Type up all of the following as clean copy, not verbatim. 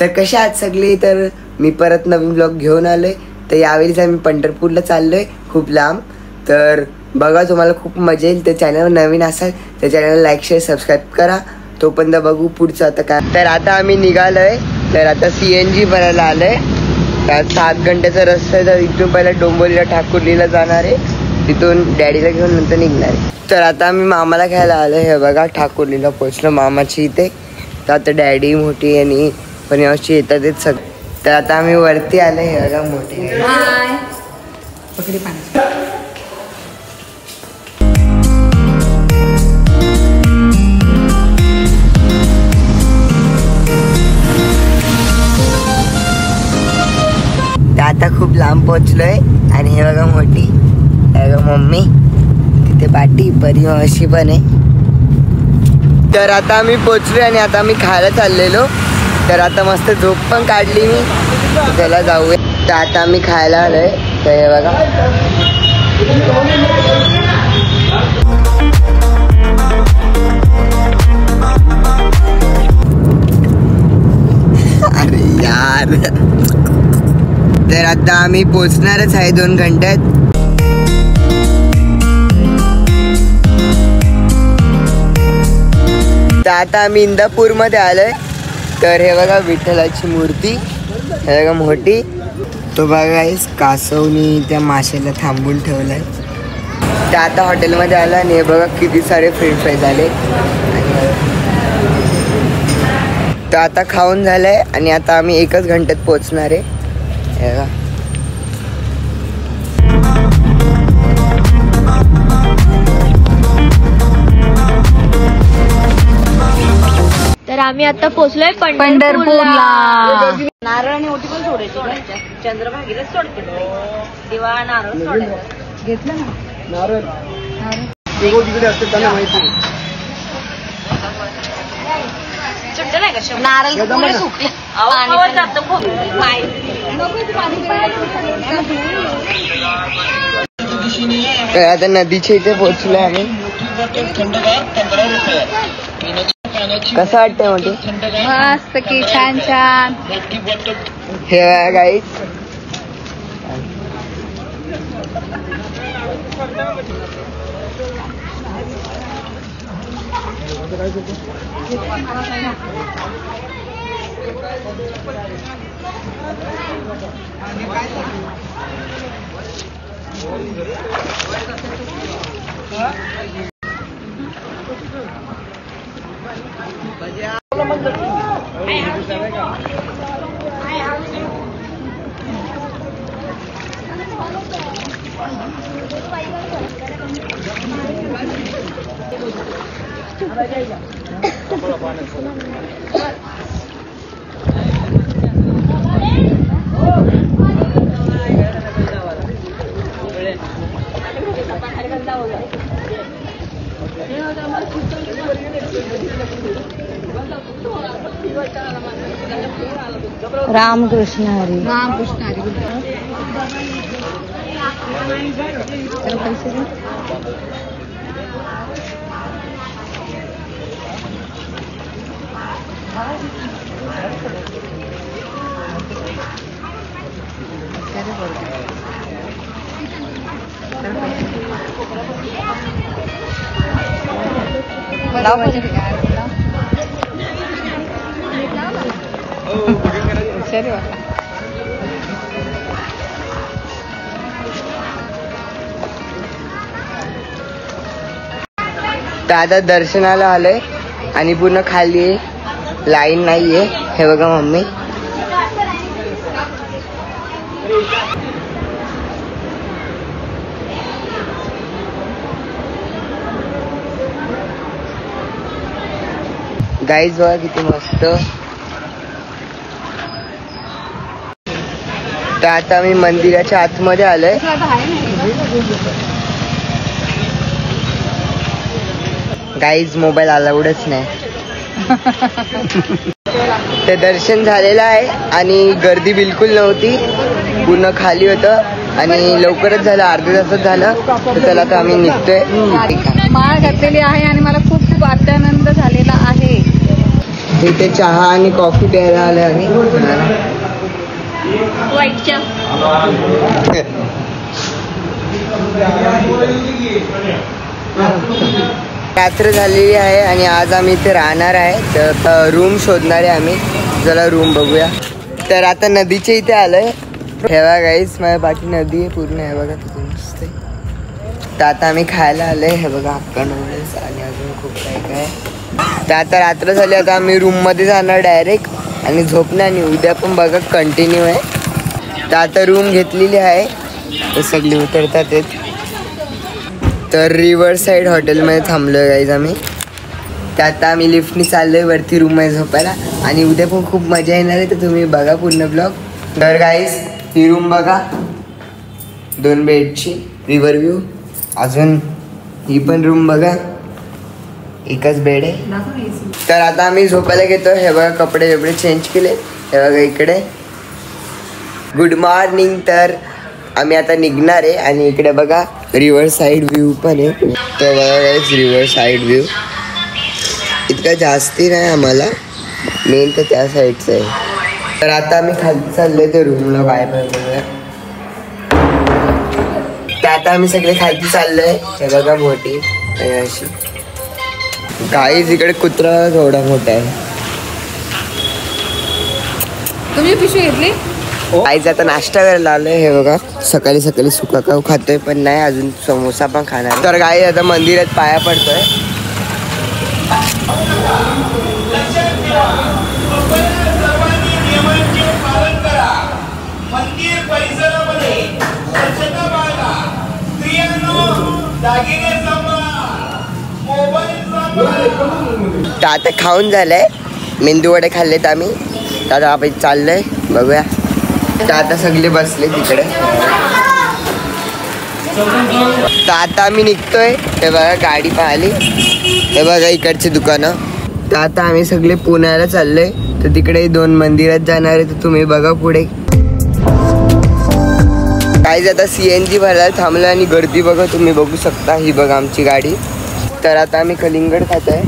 तर कशा आहात सगळे? तर मी परत नवीन ब्लॉग घेऊन आलोय. तर यावेळीच आम्ही पंढरपूरला चाललोय, खूप लांब. तर बघा, तुम्हाला खूप मजा येईल. तर चॅनलवर नवीन असाल तर चॅनलला लाईक शेअर सबस्क्राईब करा. तोपर्यंत बघू पुढचं आता काय. तर आता आम्ही निघालोय. तर आता CNG भरायला आलोय. तर 7 घंट्याचा रस्ता आहे. तर इथून पहिला डोंबिवलीला ठाकुर्लीला जाणार आहे, तिथून डॅडीला घेऊन नंतर निघणार आहे. तर आता आम्ही मामाला घ्यायला आलोय. हे बघा, ठाकुर्लीला पोहोचलो मामाची इथे. तर आता डॅडी मोठी आणि पण यावर्षी येतात ते सगळे. तर आता आम्ही वरती आलोय. हे बघा मोठे पकडी पाणी. आता खूप लांब पोहोचलोय. आणि हे बघा मोठी, हे बघा मम्मी, तिथे पाटी परी मावशी पण आहे. तर आता आम्ही पोहोचलोय आणि आता आम्ही खायला चाललेलो. तर आता मस्त झोप पण काढली मी. चला जाऊया. तर आता आम्ही खायला आलोय. तर हे बघा, अरे यार. तर आता आम्ही पोचणारच आहे 2 घंट्यात. तर आता आम्ही इंदापूरमध्ये आलोय. तर हे बघा विठ्ठलाची मूर्ती, हे बघा मोठी. तो बघा कासवनी त्या माशाला थांबून ठेवलाय. तर आता हॉटेलमध्ये आला आणि हे बघा किती सारे फ्रेंच फ्राईज आले. तर आता खाऊन झालंय आणि आता आम्ही 1 घंट्यात पोचणार आहे. हे बघा. तर आम्ही आता पोहोचलोय पंढरपूरला. नारळ आणि ओटी पण सोडायची. चंद्रभागीला सोडते दिवा नारळ सोडायचं. घेतलं ना नारळ. तिकडे असते त्यांना माहिती. सुट्ट नाही का नारळ पुढे सुकले. तर आता नदीच्या इथे पोहोचलोय आम्ही. कसं वाटतंय मोठी? मस्त की छान छान. Hey guys, Ramakrishna Hari. रामकृष्ण हरी. तर आता दर्शनाला आलोय आणि पूर्ण खाली लाईन नाहीये. हे बघा मम्मी. गाईज बघा किती मस्त. तर आता मी मंदिराच्या आतमध्ये आलोय. गाईज मोबाईल अलाउडच नाही. ते दर्शन झालेलं आहे आणि गर्दी बिलकुल नव्हती. पूर्ण खाली होतं आणि लवकरच झालं, अर्ध्या तासात झालं. तर त्याला तर आम्ही निघतोय. माळ घातलेली आहे आणि मला खूप खूप आनंद झालेला आहे. इथे चहा आणि कॉफी प्यायला आले आम्ही. व्हाईटच्या रात्र झालेली आहे आणि आज आम्ही इथे राहणार आहे. तर आता रूम शोधणार आहे आम्ही. चला रूम बघूया. तर आता नदीच्या इथे आलोय. हे बघा गाईस, माझ्या पाठी नदी आहे पूर्ण. हे बघा किती मस्त आहे. तर आता आम्ही खायला आलोय. हे बघा हक्का नूडल्स आणि अजून खूप काय काय. तर आता रात्र झाली. आता आम्ही रूममध्ये जाणार डायरेक्ट आणि झोपणार. आणि उद्या पण बघा कंटिन्यू आहे. तर आता रूम घेतलेली आहे. ते सगळे उतरतात आहेत. तर रिव्हर साईड हॉटेलमध्ये थांबलो आहे गाईज आम्ही. तर आता आम्ही लिफ्टनी चाललो आहे वरती रूममध्ये झोपायला. आणि उद्या पण खूप मजा येणार आहे. तर तुम्ही बघा पूर्ण ब्लॉग. तर गाईज ही रूम बघा, 2 बेडची रिव्हर व्ह्यू. अजून ही पण रूम बघा, एकच बेड आहे. तर आता आम्ही झोपायला घेतो. हे बघा कपडे वेपडे चेंज केले. हे बघा इकडे गुड मॉर्निंग. तर आम्ही आता निघणार आहे. आणि इकडे बघा रिव्हर साईड व्ह्यू पण आहे. तर बघा गाईज रिव्हर साईड व्ह्यू इतका जास्ती नाही आम्हाला, मेन तर त्या साईडचं आहे. तर आता आम्ही खाली चाललोय ते रूमला बाय बघूया. तर आता आम्ही सगळे खाली चाललोय. हे बघा मोठी अशी गाईज. इकडे कुत्रा थोडा मोठा आहे. तुम्ही पिशवी घेतली? गाईज आता नाश्ता करायला आलोय. हे बघा सकाळी सकाळी सुका काऊ खातोय पण नाही अजून समोसा पण खाणार. तर गाईज आता मंदिरात पाया पडतोय. मंदिर परिसरामध्ये स्वच्छता बाळगा, स्त्रियांनो दागिने सांभाळा, मोबाईल सांभाळा. तर आता खाऊन झालंय. मेंदू वडे खाल्लेत आम्ही. तर आता आपण चाललोय बघूया. तर आता सगळे बसले तिकडे. तर आता आम्ही निघतोय. हे बघा गाडी पाहिली. हे बघा इकडचे दुकानं. तर आता आम्ही सगळे पुण्याला चाललोय. तर तिकडे 2 मंदिरात जाणार आहे. तर तुम्ही बघा पुढे. काहीच आता CNG भरायला थांबलं आणि गर्दी बघा तुम्ही बघू शकता. ही बघा आमची गाडी. तर आता आम्ही कलिंगड खातोय.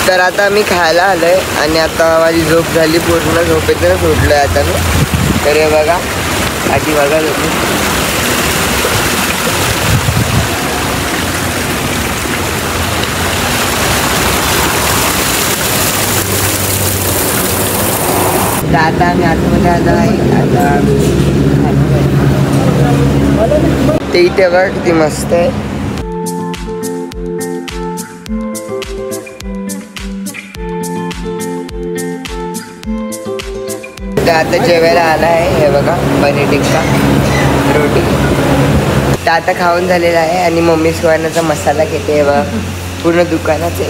तर आता आम्ही खायला आलोय. आणि आता माझी झोप झाली पूर्ण. झोपेतूनच उठलोय आता मी. तर हे बघा आधी बघा तुम्ही. तर आता आम्ही आतमध्ये आलो आहे. आता ते इथे बघा किती मस्त आहे. तर आता जेवायला आला आहे. हे बघा पनीर टिक्का रोटी. तर आता खाऊन झालेला आहे. आणि मम्मी सुवर्णाचा मसाला घेते. हे बघा पूर्ण दुकानाच आहे.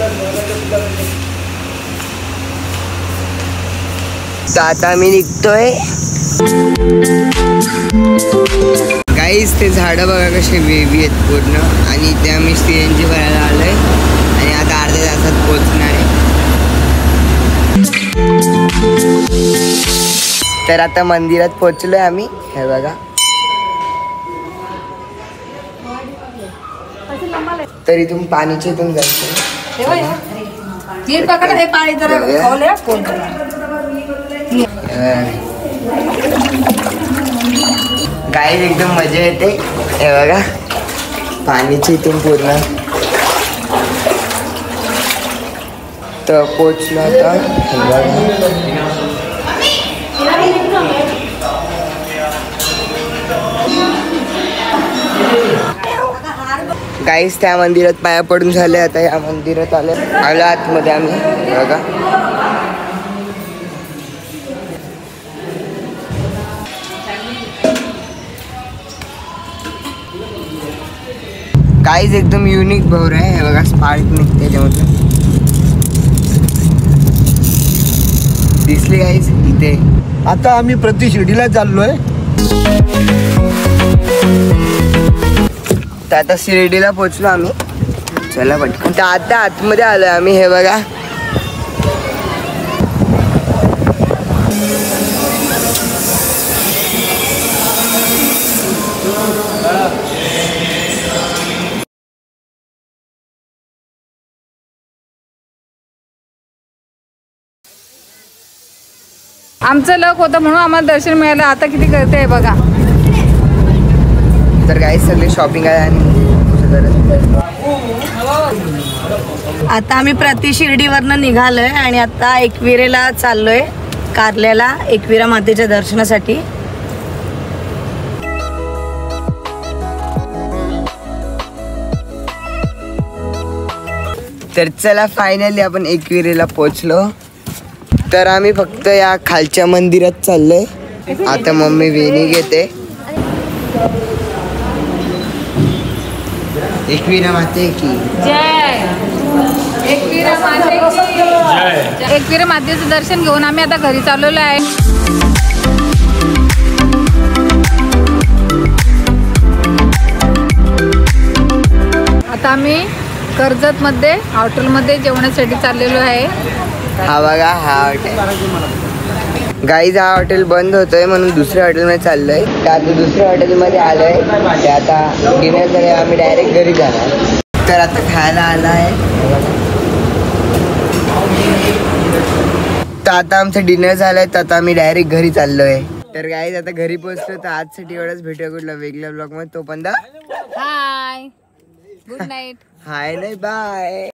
तर आता आम्ही निघतोय. गाईज ते झाडं बघा कसे वेवी आहेत पूर्ण. आणि इथे आम्ही CNG भरायला आलोय. आणि आता अर्ध्या तासात पोहोचणार आहे. तर आता मंदिरात पोहोचलोय आम्ही. हे बघा. तर इथून पाणीच्या इथून जायचं. गाईज एकदम मजा येते. हे बघा पाणीची इथून पूर्ण. तर पोचलो आता. हे बघा गाईज त्या मंदिरात पाया पडून झाले. आता या मंदिरात आलो आतमध्ये आम्ही. बघा गाईज एकदम युनिक भवर आहे. हे बघा स्पार्क निघते त्याच्यामधून. दिसली गाईज इथे. आता आम्ही प्रति शिर्डीला चाललोय. तर आता शिर्डीला पोहोचलो आम्ही. चला पटकन. तर आता आतमध्ये आलोय आम्ही. हे बघा आमचं लक होतं म्हणून आम्हाला दर्शन मिळालं. आता किती गर्दी आहे बघा. तर काही सगळे शॉपिंग आहे आणि आता आम्ही प्रति शिर्डीवरनं निघालोय आणि आता एकविरेला चाललोय, कारल्याला एकविरा मातेच्या दर्शनासाठी. तर चला फायनली आपण एकविरेला पोहोचलो. तर आम्ही फक्त या खालच्या मंदिरात चाललोय. आता मम्मी वेणी घेते. एकविरा माते की जय. एकविरा मातेचं दर्शन घेऊन आम्ही आता घरी चाललेलो आहे. आता आम्ही कर्जत मध्ये हॉटेलमध्ये जेवणासाठी चाललेलो आहे. हा बघा हा हॉटेल. गाईज हा हॉटेल बंद होतोय म्हणून दुसऱ्या हॉटेलमध्ये चाललोय. तर आता दुसऱ्या हॉटेलमध्ये आलोय. ते आता डिनर करे आम्ही डायरेक्ट घरी जाणार. तर आता खायला आला आहे. तर आता आमचं डिनर झालंय. तर आता आम्ही डायरेक्ट घरी चाललोय. तर गाईज आता घरी पोहोचलो. तर आजसाठी एवढंच. भेटूया कुठला वेगळ्या ब्लॉग मध्ये. तोपर्यंत हाय, गुड नाईट. हाय नाही बाय.